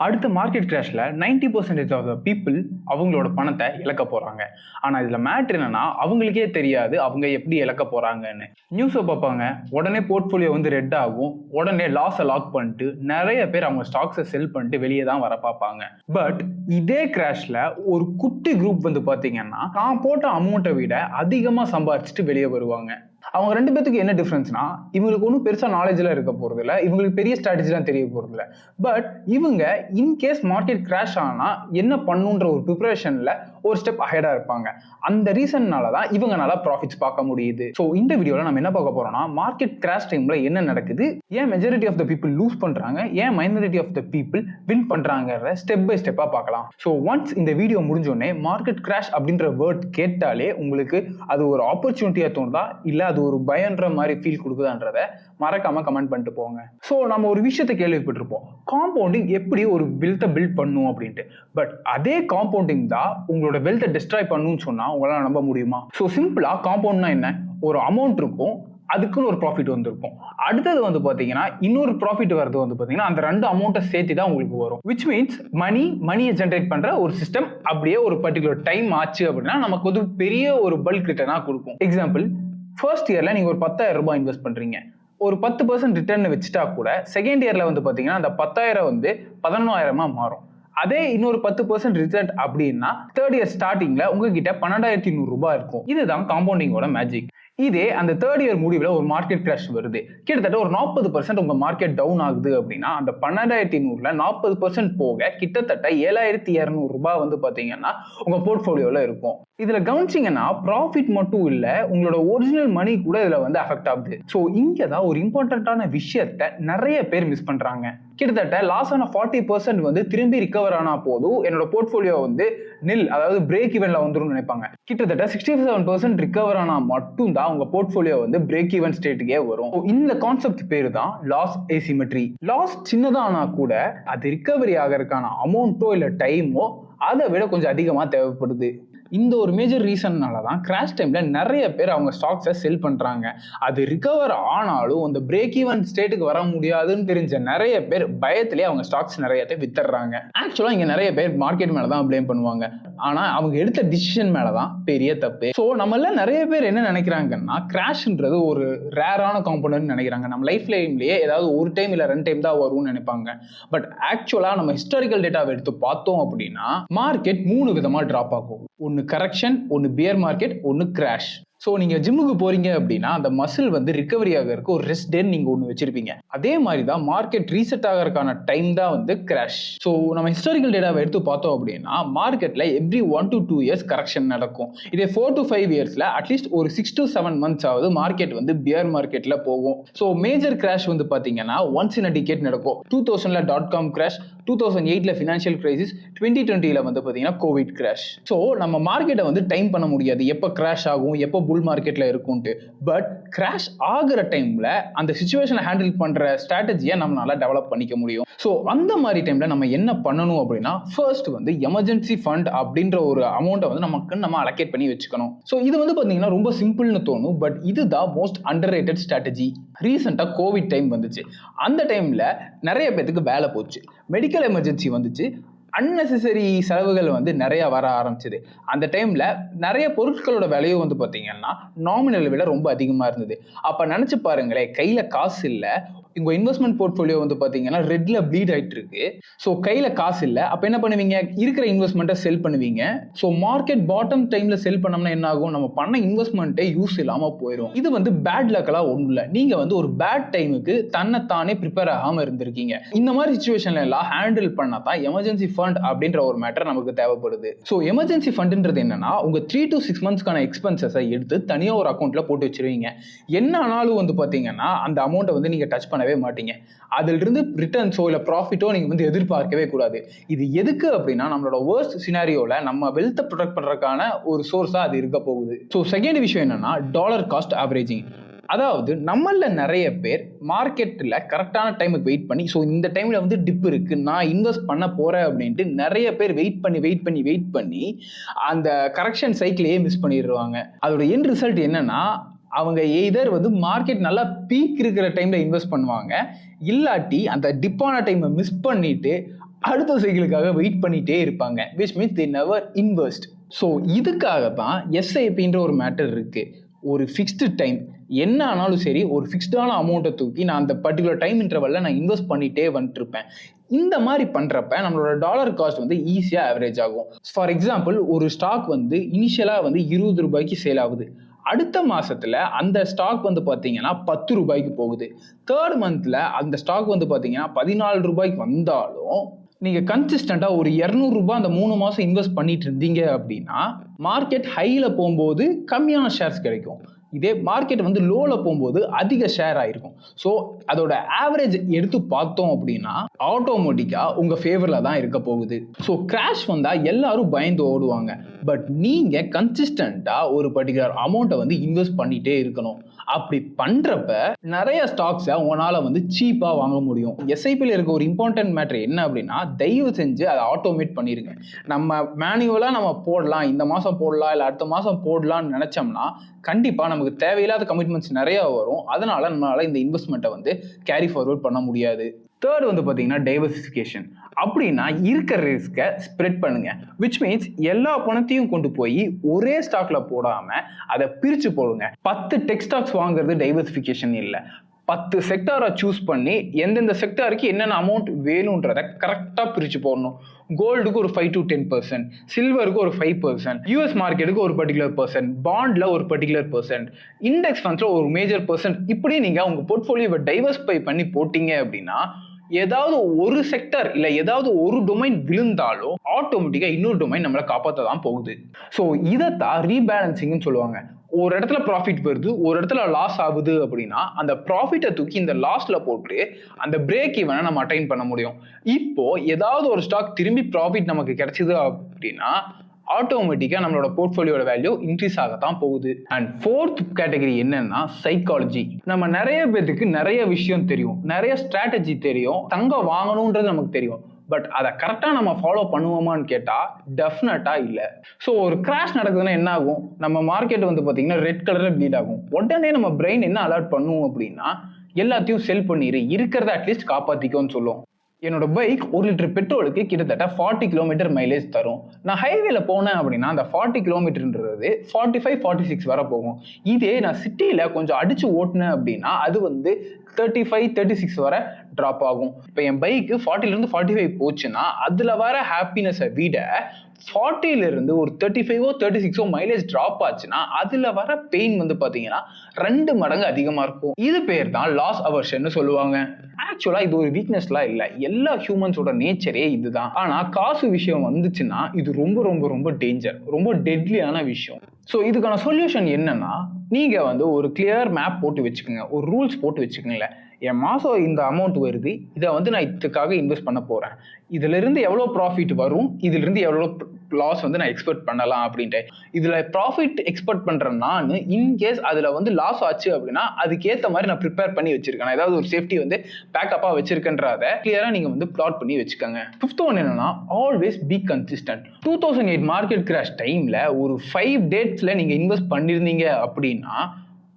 அடுத்த market கிராஷ்ல 90% of the people அவங்களோட பணத்தை இழக்க போறாங்க. ஆனா இதுல மேட்டர் என்னன்னா அவங்களுக்கே தெரியாது அவங்க எப்படி இழக்க போறாங்கன்னு. நியூஸை பார்ப்பாங்க, உடனே போர்ட்ஃபோலியோ வந்து ரெட் ஆகும், உடனே லாஸை லாக் பண்ணிட்டு நிறைய பேர் அவங்க ஸ்டாக்ஸை செல் பண்ணிட்டு வெளியே தான் வர பார்ப்பாங்க. பட் இதே கிராஷ்ல ஒரு குட்டி குரூப் வந்து பாத்தீங்கன்னா நான் போட்ட அமௌண்ட்டை விட அதிகமா சம்பாரிச்சுட்டு வெளியே வருவாங்க. அவங்க ரெண்டு பேத்துக்கு என்ன டிஃபரன்ஸ்னா, இவங்களுக்கு ஒன்றும் பெருசா நாலேஜ்லாம் இருக்க போறது இல்லை, இவங்களுக்கு பெரிய ஸ்ட்ராட்டஜிலாம் தெரிய போறது இல்லை. பட் இவங்க இன்கேஸ் மார்க்கெட் கிராஷ் ஆனா என்ன பண்ணுன்ற ஒரு ப்ரிப்பரேஷன்ல ஒரு ஸ்டெப் அஹெடா இருப்பாங்க. அந்த ரீசன்னால தான் இவங்கனால ப்ராஃபிட்ஸ் பார்க்க முடியுது. ஸோ இந்த வீடியோல நம்ம என்ன பார்க்க போறோம்னா, மார்க்கெட் கிராஷ் டைம்ல என்ன நடக்குது, ஏன் majority of the people lose பண்றாங்க, ஏன் minority of the people win பண்றாங்கறத ஸ்டெப் பை ஸ்டெப்பா பார்க்கலாம். ஸோ ஒன்ஸ் இந்த வீடியோ முடிஞ்சோடனே மார்க்கெட் கிராஷ் அப்படின்ற வேர்ட் கேட்டாலே உங்களுக்கு அது ஒரு ஆப்பர்ச்சுனிட்டியா தோணுதா இல்ல அது ஒரு பயன்ற மாதிரி ஃபீல் கொடுக்குதான்றத மறக்காம கமெண்ட் பண்ணிட்டு போங்க. ஸோ நம்ம ஒரு விஷயத்தை கேள்விப்பட்டிருப்போம், காம்பவுண்டிங் எப்படி ஒரு வெல்த்தை பில்ட் பண்ணும் அப்படின்ட்டு. பட் அதே காம்பவுண்டிங் தான் உங்களோட வெல்த்தை டிஸ்ட்ராய் பண்ணுன்னு சொன்னா உங்களால நம்ப முடியுமா? ஸோ சிம்பிளா காம்பவுண்ட்னா என்ன, ஒரு அமௌண்ட் இருக்கும், அதுக்குன்னு ஒரு ப்ராஃபிட் வந்திருக்கும், அடுத்தது வந்து பாத்தீங்கன்னா இன்னொரு ப்ராஃபிட் வருது வந்து பாத்தீங்கன்னா அந்த ரெண்டு அமௌண்ட்டை சேர்த்து தான் உங்களுக்கு வரும். விச் மீன்ஸ் மணியை ஜென்ரேட் பண்ற ஒரு சிஸ்டம் அப்படியே ஒரு பர்டிகுலர் டைம் ஆச்சு அப்படின்னா நமக்கு வந்து பெரிய ஒரு பல்க் ரிட்டர்னா கொடுக்கும். எக்ஸாம்பிள், ஃபர்ஸ்ட் இயர்ல நீங்க ஒரு 10,000 ரூபாய் இன்வெஸ்ட் பண்றீங்க, ஒரு 10% ரிட்டர்ன் வச்சுட்டா கூட செகண்ட் இயர்ல வந்து பாத்தீங்கன்னா அந்த 10,000 வந்து 11,000 மாறும். அதே இன்னொரு 10% ரிட்டர்ன் அப்படின்னா தேர்ட் இயர் ஸ்டார்டிங்ல உங்ககிட்ட 12,100 ரூபாய் இருக்கும். இதுதான் காம்பவுண்டிங்கோட மேஜிக். இதே அந்த தேர்ட் இயர் முடிவில் ஒரு மார்க்கெட் கிராஷ் வருது, கிட்டத்தட்ட ஒரு 40% உங்க மார்க்கெட் டவுன் ஆகுது அப்படின்னா அந்த 12,100ல 40% போக கிட்டத்தட்ட 7,200 ரூபாய் வந்து பாத்தீங்கன்னா உங்க போர்ட்ஃபோலியோல இருக்கும். இதுல கவனிச்சிங்கன்னா ப்ராஃபிட் மட்டும் இல்ல, உங்களோட ஒரிஜினல் மணி கூட இதுல வந்து அஃபெக்ட் ஆகுது. ஸோ இங்கதான் ஒரு இம்பார்ட்டன்டான விஷயத்த நிறைய பேர் மிஸ் பண்றாங்க. கிட்டத்தட்ட லாஸ் ஆன 40% வந்து திரும்பி ரிகவர் ஆனா போதும் என்னோட போர்ட்ஃபோலியோ வந்து நில், அதாவது பிரேக் ஈவன்ல வந்துரும் நினைப்பாங்க. கிட்டத்தட்ட 67% ரிகவர் ஆனா மட்டும் தான் உங்க போர்ட்ஃபோலியோ வந்து பிரேக் ஈவன் ஸ்டேட்டுக்கே வரும். இந்த கான்செப்ட் பேரு தான் லாஸ் ஏசிமெட்ரி. லாஸ் சின்னதானா கூட அது ரிகவரி ஆகிறதுக்கான அமௌண்ட்டோ இல்ல டைமோ அதை விட கொஞ்சம் அதிகமா தேவைப்படுது. இந்த ஒரு மேஜர் ரீசன்னால தான் கிராஷ் டைம்ல நிறைய பேர் அவங்க ஸ்டாக்ஸை செல் பண்றாங்க. அது ரிகவர் ஆனாலும் அந்த பிரேக் ஈவன் ஸ்டேட்டுக்கு வர முடியாதுன்னு தெரிஞ்ச நிறைய பேர் பயத்திலே அவங்க ஸ்டாக்ஸ் நிறைய வித்துறாங்க. ஆக்சுவலா இங்க நிறைய பேர் மார்க்கெட் மேல தான் ப்ளேம் பண்ணுவாங்க, ஆனா அவங்க எடுத்த டிசிஷன் மேலதான் பெரிய தப்பு. ஸோ நம்மள நிறைய பேர் என்ன நினைக்கிறாங்கன்னா, கிராஷ்ன்றது ஒரு ரேரான காம்பனன்ட் நினைக்கிறாங்க. நம்ம லைஃப் லைன்லயே ஏதாவது ஒரு டைம் இல்ல 2 டைம் தான் வரும்னு நினைப்பாங்க. பட் ஆக்சுவலா நம்ம ஹிஸ்டாரிக்கல் டேட்டாவை எடுத்து பார்த்தோம் அப்படின்னா மார்க்கெட் 3 விதமா டிராப் ஆகும். ஒன்னு கரெக்ஷன், ஒன்னு பியர் மார்க்கெட், ஒன்னு கிராஷ். ஸோ நீங்க ஜிம்முக்கு போறீங்க அப்படின்னா அந்த மசில் வந்து ரிகவரி ஆகிறதுக்கு ஒரு ரெஸ்ட் டே நீங்க ஒன்று வச்சிருப்பீங்க. அதே மாதிரி தான் மார்க்கெட் ரீசெட் ஆகிறதுக்கான டைம் தான் வந்து கிராஷ். ஸோ நம்ம ஹிஸ்டாரிக்கல் டேட்டாவை எடுத்து பார்த்தோம் அப்படின்னா மார்க்கெட்ல எவ்ரி 1 to 2 இயர்ஸ் கரெக்ஷன் நடக்கும். இதே 4 to 5 இயர்ஸ்ல அட்லீஸ்ட் ஒரு 6 to 7 months ஆகுது மார்க்கெட் வந்து பியர் மார்க்கெட்ல போகும். ஸோ மேஜர் கிராஷ் வந்து பாத்தீங்கன்னா ஒன்ஸ் இன் அ டிகேட் நடக்கும். 2000ல .com கிராஷ், 2008ல ஃபினான்ஷியல் கிரைசிஸ், 2020ல வந்து பாத்தீங்கன்னா கோவிட் கிராஷ். ஸோ நம்ம மார்க்கெட்டை வந்து டைம் பண்ண முடியாது எப்போ கிராஷ் ஆகும் எப்போ புல் மார்க்கெட்ல இருக்கும்ட்டு. பட் கிராஷ் ஆகுற டைம்ல அந்த சிச்சுவேஷனை ஹேண்டில் பண்ற ஸ்ட்ராட்டஜியை நம்மளால டெவலப் பண்ணிக்க முடியும். ஸோ அந்த மாதிரி டைம்ல நம்ம என்ன பண்ணணும் அப்படின்னா, ஃபர்ஸ்ட் வந்து எமர்ஜென்சி ஃபண்ட் அப்படின்ற ஒரு அமௌண்ட்டை வந்து நம்ம அலோகேட் பண்ணி வச்சுக்கணும். ஸோ இது வந்து பாத்தீங்கன்னா ரொம்ப சிம்பிள்னு தோணும், பட் இதுதான் மோஸ்ட் அண்டர் ரேட்டட் ஸ்ட்ராட்டஜி. ரீசெண்டா கோவிட் டைம் வந்துச்சு, அந்த டைம்ல நிறைய பேருக்கு வேலை போச்சு, மெடிக்கல் எமர்ஜென்சி வந்துச்சு, அன்னெசரி செலவுகள் வந்து நிறைய வர ஆரம்பிச்சது. அந்த டைம்ல நிறைய பொருட்களோட விலையும் வந்து பாத்தீங்கன்னா நாமினல் விட ரொம்ப அதிகமா இருந்தது. அப்ப நினைச்சு பாருங்களேன், கையில காசு இல்ல, உங்க இன்வெஸ்ட்மெண்ட் போர்ட்ஃபோலியோ வந்து பாத்தீங்கன்னா ரெட்ல ப்ளீட் ஆயிட்டு இருக்கு. ஸோ கையில காசு இல்ல, அப்ப என்ன பண்ணுவீங்க, இருக்கிற இன்வெஸ்ட்மெண்ட்டை செல் பண்ணுவீங்க. ஸோ மார்க்கெட் பாட்டம் டைம்ல செல் பண்ணோம்னா என்ன ஆகும், நம்ம பண்ண இன்வெஸ்ட்மெண்ட்டே யூஸ் இல்லாம போயிடும். இது வந்து பேட் லக்கெல்லாம் ஒன்றும் இல்லை, நீங்க வந்து ஒரு பேட் டைமுக்கு தன்னைத்தானே ப்ரிப்பேர் ஆகாம இருந்திருக்கீங்க. இந்த மாதிரி சிச்சுவேஷன்ல எல்லாம் ஹேண்டில் பண்ணா தான் எமர்ஜென்சி ஃபண்ட் அப்படின்ற ஒரு மேட்டர் நமக்கு தேவைப்படுது. ஸோ எமர்ஜென்சி ஃபண்ட்ன்றது என்னன்னா, உங்க 3 to 6 monthsக்கான எக்ஸ்பென்சஸை எடுத்து தனியா ஒரு அக்கௌண்ட்ல போட்டு வச்சிருவீங்க. என்ன ஆனாலும் வந்து பாத்தீங்கன்னா அந்த அமௌண்ட்டை வந்து நீங்க டச் பண்ண மாட்டீங்க. அதில் இருந்து ரிட்டர்ன்ஸோ இல்ல ப்ராஃபிட்டோ நீங்க வந்து எதிர்பார்க்கவே கூடாது. இது எதுக்கு அப்படின்னா, நம்மளோட வர்ஸ்ட் சினாரியோல நம்ம வெல்த் ப்ரொடெக்ட் பண்றதுக்கான ஒரு சோர்ஸா அது இருக்க போகுது. ஸோ செகண்ட் விஷயம் என்னன்னா, டாலர் காஸ்ட் ஆவரேஜிங். அதாவது நம்மள நிறைய பேர் மார்க்கெட்ல கரெக்டான டைமுக்கு வெயிட் பண்ணி, ஸோ இந்த டைம்ல வந்து டிப் இருக்கு, நான் இன்வெஸ்ட் பண்ண போறேன் அப்படின்ட்டு நிறைய பேர் வெயிட் பண்ணி அந்த கரெக்ஷன் சைக்கிளையே மிஸ் பண்ணிடுவாங்க. அதோட எண்ட் ரிசல்ட் என்னன்னா, அவங்க எய்தர் வந்து மார்க்கெட் நல்லா பீக் இருக்கிற டைம்ல இன்வெஸ்ட் பண்ணுவாங்க, இல்லாட்டி அந்த டிப்பான டைமை மிஸ் பண்ணிட்டு அடுத்த சைக்கிளுக்காக வெயிட் பண்ணிட்டே இருப்பாங்க, which means they never invest. So இதுக்காக தான் எஸ்ஐபின்ற ஒரு மேட்டர் இருக்கு. ஒரு ஃபிக்ஸ்டு டைம் என்ன ஆனாலும் சரி, ஒரு ஃபிக்ஸ்டான அமௌண்ட்டை தூக்கி நான் அந்த பர்டிகுலர் டைம் இன்டர்வல்ல நான் இன்வெஸ்ட் பண்ணிட்டே வந்துட்டுருப்பேன். இந்த மாதிரி பண்றப்ப நம்மளோட டாலர் காஸ்ட் வந்து ஈஸியா ஆவரேஜ் ஆகும். ஃபார் எக்ஸாம்பிள், ஒரு ஸ்டாக் வந்து இனிஷியலா வந்து 20 ரூபாய்க்கு சேல் ஆகுது. அடுத்த மாசத்துல அந்த ஸ்டாக் வந்து பாத்தீங்கன்னா 10 ரூபாய்க்கு போகுது. தேர்ட் மந்த்ல அந்த ஸ்டாக் வந்து பாத்தீங்கன்னா 14 ரூபாய்க்கு வந்தாலும் நீங்க கன்சிஸ்டண்டா ஒரு 200 ரூபாய் அந்த 3 மாசம் இன்வெஸ்ட் பண்ணிட்டு இருந்தீங்க அப்படின்னா மார்க்கெட் ஹைல போகும்போது கம்மியான ஷேர்ஸ் கிடைக்கும். இதே மார்க்கெட் வந்து லோல போகும்போது அதிக ஷேர் ஆயிருக்கும். ஸோ அதோட ஆவரேஜ் எடுத்து பார்த்தோம் அப்படின்னா ஆட்டோமேட்டிக்கா உங்க ஃபேவர்ல தான் இருக்க போகுது. ஸோ கிராஷ் வந்தா எல்லாரும் பயந்து ஓடுவாங்க. பட் நீங்க கன்சிஸ்டண்டா ஒரு பர்டிகுலர் அமௌண்ட்டை வந்து இன்வெஸ்ட் பண்ணிட்டே இருக்கணும். அப்படி பண்றப்ப நிறைய ஸ்டாக்ஸை உங்களால வந்து சீப்பா வாங்க முடியும். எஸ்ஐபியில் இருக்க ஒரு இம்பார்ட்டன்ட் மேட்டர் என்ன அப்படின்னா, தயவு செஞ்சு அதை ஆட்டோமேட் பண்ணிருங்க. நம்ம மேனுவலா நம்ம போடலாம், இந்த மாசம் போடலாம் இல்லை அடுத்த மாசம் போடலாம்னு நினைச்சோம்னா கண்டிப்பா நமக்கு தேவையில்லாத கமிட்மெண்ட்ஸ் நிறைய வரும். அதனால நம்மளால இந்த இன்வெஸ்ட்மெண்ட்டை வந்து கேரி ஃபார்வர்ட் பண்ண முடியாது. தேர்ட் வந்து பார்த்தீங்கன்னா டைவர்சிஃபிகேஷன். அப்படின்னா இருக்கிற ரிஸ்கை ஸ்ப்ரெட் பண்ணுங்க. விச் மீன்ஸ் எல்லா பணத்தையும் கொண்டு போய் ஒரே ஸ்டாக்ல போடாம அதை பிரிச்சு போடுங்க. 10 டெக் ஸ்டாக்ஸ் வாங்குறது டைவர்சிஃபிகேஷன் இல்லை. 10 செக்டாரை சூஸ் பண்ணி எந்தெந்த செக்டாருக்கு என்னென்ன அமௌண்ட் வேணுன்றதை கரெக்டாக பிரித்து போடணும். கோல்டுக்கு ஒரு 5 to 10%, சில்வருக்கு ஒரு 5%, யூஎஸ் மார்க்கெட்டுக்கு ஒரு பர்டிகுலர் பர்சன்ட், பாண்ட்ல ஒரு பர்டிகுலர் பர்சன்ட், இண்டெக்ஸ் ஃபண்ட்ஸ்ல ஒரு மேஜர் பர்சன்ட். இப்படி நீங்க உங்க போர்ட்ஃபோலியோவை டைவர்சிஃபை பண்ணி போட்டீங்க அப்படின்னா ஏதாவது ஒரு செக்டர் இல்ல ஏதாவது ஒரு டொமைன் விழுந்தாலும் ஆட்டோமேட்டிக்கா இன்னொரு டொமைன் நம்மளை காப்பாற்ற தான் போகுது. ஸோ இதைத்தான் ரீபேலன்சிங்னு சொல்லுவாங்க. ஒரு இடத்துல ப்ராஃபிட் வருது, ஒரு இடத்துல லாஸ் ஆகுது அப்படின்னா அந்த ப்ராஃபிட்டை தூக்கி இந்த லாஸ்ல போட்டு அந்த பிரேக் ஈவனை நம்ம அட்டைன் பண்ண முடியும். இப்போ ஏதாவது ஒரு ஸ்டாக் திரும்பி ப்ராஃபிட் நமக்கு கிடைச்சது அப்படின்னா ஆட்டோமேட்டிக்கா நம்மளோட போர்ட்ஃபோலியோட வேல்யூ இன்க்ரீஸ் ஆகத்தான் போகுது. அண்ட் ஃபோர்த் கேட்டகரி என்னன்னா சைக்காலஜி. நம்ம நிறைய பேருக்கு நிறைய விஷயம் தெரியும், நிறைய ஸ்ட்ராட்டஜி தெரியும், தங்கம் வாங்கணும்ன்றது நமக்கு தெரியும். பட் அதை கரெக்டாக நம்ம ஃபாலோ பண்ணுவோமான்னு கேட்டால் டெஃபினட்டாக இல்லை. ஸோ ஒரு கிராஷ் நடக்குதுன்னா என்ன ஆகும்? நம்ம மார்க்கெட் வந்து பார்த்தீங்கன்னா ரெட் கலரில் ப்ளீட் ஆகும். உடனே நம்ம பிரெயின் என்ன அலர்ட் பண்ணுவோம் அப்படின்னா எல்லாத்தையும் செல் பண்ணிடு, இருக்கிறத அட்லீஸ்ட் காப்பாற்றிக்கோன்னு சொல்லுவோம். என்னோட பைக் 1 லிட்டர் பெட்ரோலுக்கு கிட்டத்தட்ட 40 கிலோமீட்டர் மைலேஜ் தரும். நான் ஹைவேல போனேன் அப்படின்னா அந்த 40 கிலோமீட்டர்ன்றது 45-46 வர போகும். இதே நான் சிட்டியில கொஞ்சம் அடிச்சு ஓட்டினேன் அப்படின்னா அது வந்து 35-36 வர ட்ராப் ஆகும். இப்போ என் பைக்கு 40லேருந்து 45 போச்சுன்னா அதில் வர ஹாப்பினஸை விட 40லேருந்து ஒரு 35-36 மைலேஜ் ட்ராப் ஆச்சுன்னா அதில் வர பெயின் வந்து பார்த்தீங்கன்னா 2 மடங்கு அதிகமாக இருக்கும். இது பேர் தான் லாஸ் அவர்ஷன் சொல்லுவாங்க. ஆக்சுவலாக இது ஒரு வீக்னஸ்லாம் இல்லை, எல்லா ஹியூமன்ஸோட நேச்சரே இதுதான். ஆனால் காசு விஷயம் வந்துச்சுன்னா இது ரொம்ப ரொம்ப ரொம்ப டேஞ்சர், ரொம்ப டெட்லியான விஷயம். ஸோ இதுக்கான சொல்யூஷன் என்னன்னா, நீங்கள் வந்து ஒரு கிளியர் மேப் போட்டு வச்சுக்கோங்க, ஒரு ரூல்ஸ் போட்டு வச்சுக்கோங்களேன். என் மாதம் இந்த அமௌண்ட் வருது, இதை வந்து நான் இதுக்காக இன்வெஸ்ட் பண்ண போகிறேன், இதிலிருந்து எவ்வளோ ப்ராஃபிட் வரும், இதிலிருந்து எவ்வளோ லாஸ் வந்து நான் எக்ஸ்பெக்ட் பண்ணலாம் அப்படின்ட்டு. இதில் ப்ராஃபிட் எக்ஸ்பெக்ட் பண்ணுறேன் நான், இன்கேஸ் அதில் வந்து லாஸ் ஆச்சு அப்படின்னா அதுக்கேற்ற மாதிரி நான் ப்ரிப்பேர் பண்ணி வச்சிருக்கேன், ஏதாவது ஒரு சேஃப்டி வந்து பேக்கப்பாக வச்சிருக்கேன்றதை கிளியராக நீங்கள் வந்து பிளாட் பண்ணி வச்சுக்கோங்க. ஃபிஃப்த் ஒன் என்னன்னா, always be consistent. 2008 market crash டைமில் ஒரு 5 டேட்ஸில் நீங்கள் இன்வெஸ்ட் பண்ணியிருந்தீங்க அப்படின்னா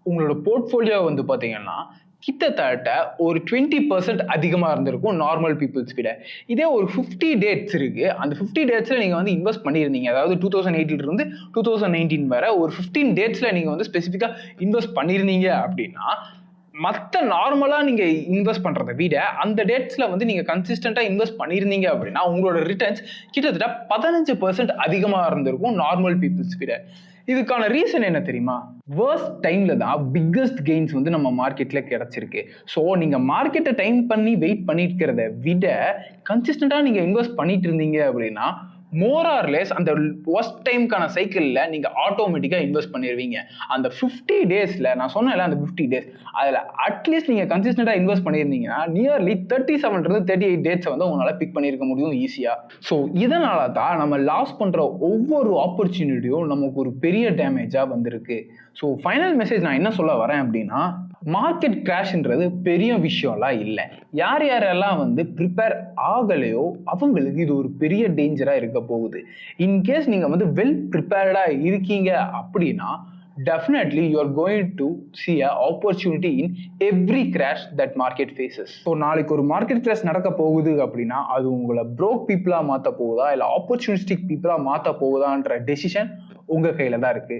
உங்களோட போர்ட்ஃபோலியோ வந்து பார்த்தீங்கன்னா கிட்டத்தட்ட ஒரு 20% அதிகமாக இருந்திருக்கும் நார்மல் பீப்புள்ஸ் விட. இதே ஒரு 50 டேட்ஸ் இருக்கு, அந்த 50 டேட்ஸில் நீங்கள் வந்து இன்வெஸ்ட் பண்ணியிருந்தீங்க, அதாவது 2008 இருந்து 2019 வரை ஒரு 15 டேட்ஸில் நீங்கள் வந்து ஸ்பெசிஃபிக்காக இன்வெஸ்ட் பண்ணியிருந்தீங்க அப்படின்னா மற்ற நார்மலாக நீங்கள் இன்வெஸ்ட் பண்ணுறதை விட அந்த டேட்ஸில் வந்து நீங்கள் கன்சிஸ்டண்ட்டாக இன்வெஸ்ட் பண்ணியிருந்தீங்க அப்படின்னா உங்களோட ரிட்டர்ன்ஸ் கிட்டத்தட்ட 15% அதிகமாக இருந்திருக்கும் நார்மல் பீப்புள்ஸ் விட. இதுக்கான ரீசன் என்ன தெரியுமா? வேர்ஸ்ட் டைம்ல தான் பிக்கஸ்ட் கெயின்ஸ் வந்து நம்ம மார்க்கெட்ல கிடைச்சிருக்கு. ஸோ நீங்க மார்க்கெட்டை டைம் பண்ணி வெயிட் பண்ணிட்டு இருக்கிறத விட கன்சிஸ்டண்டா நீங்க இன்வெஸ்ட் பண்ணிட்டு இருந்தீங்க அப்படின்னா மோர் ஆர் லெஸ் அந்த ஒர்ஸ்ட் டைம்க்கான சைக்கிளில் நீங்கள் ஆட்டோமேட்டிக்காக இன்வெஸ்ட் பண்ணிடுவீங்க. அந்த 50 டேஸில் நான் சொன்னேன்ல, அந்த 50 டேஸ் அதில் அட்லீஸ்ட் நீங்கள் கன்சிஸ்டண்டாக இன்வெஸ்ட் பண்ணியிருந்தீங்கன்னா நியர்லி 37-38 டேட்ஸை வந்து உங்களால் பிக் பண்ணியிருக்க முடியும் ஈஸியாக. ஸோ இதனால தான் நம்ம லாஸ் பண்ணுற ஒவ்வொரு ஆப்பர்ச்சுனிட்டியும் நமக்கு ஒரு பெரிய டேமேஜாக வந்திருக்கு. ஸோ ஃபைனல் மெசேஜ் நான் என்ன சொல்ல வரேன் அப்படின்னா, மார்க்கெட் கிராஷ்ன்றது பெரிய விஷயம்லாம் இல்லை. யார் யாரெல்லாம் வந்து ப்ரிப்பேர் ஆகலையோ அவங்களுக்கு இது ஒரு பெரிய டேஞ்சராக இருக்க போகுது. இன்கேஸ் நீங்கள் வந்து வெல் ப்ரிப்பேர்டாக இருக்கீங்க அப்படின்னா definitely you're going to see a opportunity in every crash that market faces. So நாளைக்கு ஒரு மார்க்கெட் கிராஷ் நடக்க போகுது அப்படின்னா அது உங்களை ப்ரோக் பீப்புளாக மாற்ற போகுதா இல்லை ஆப்பர்ச்சுனிஸ்டிக் பீப்புளாக மாற்ற போகுதான்ற டெசிஷன் உங்கள் கையில் தான் இருக்குது.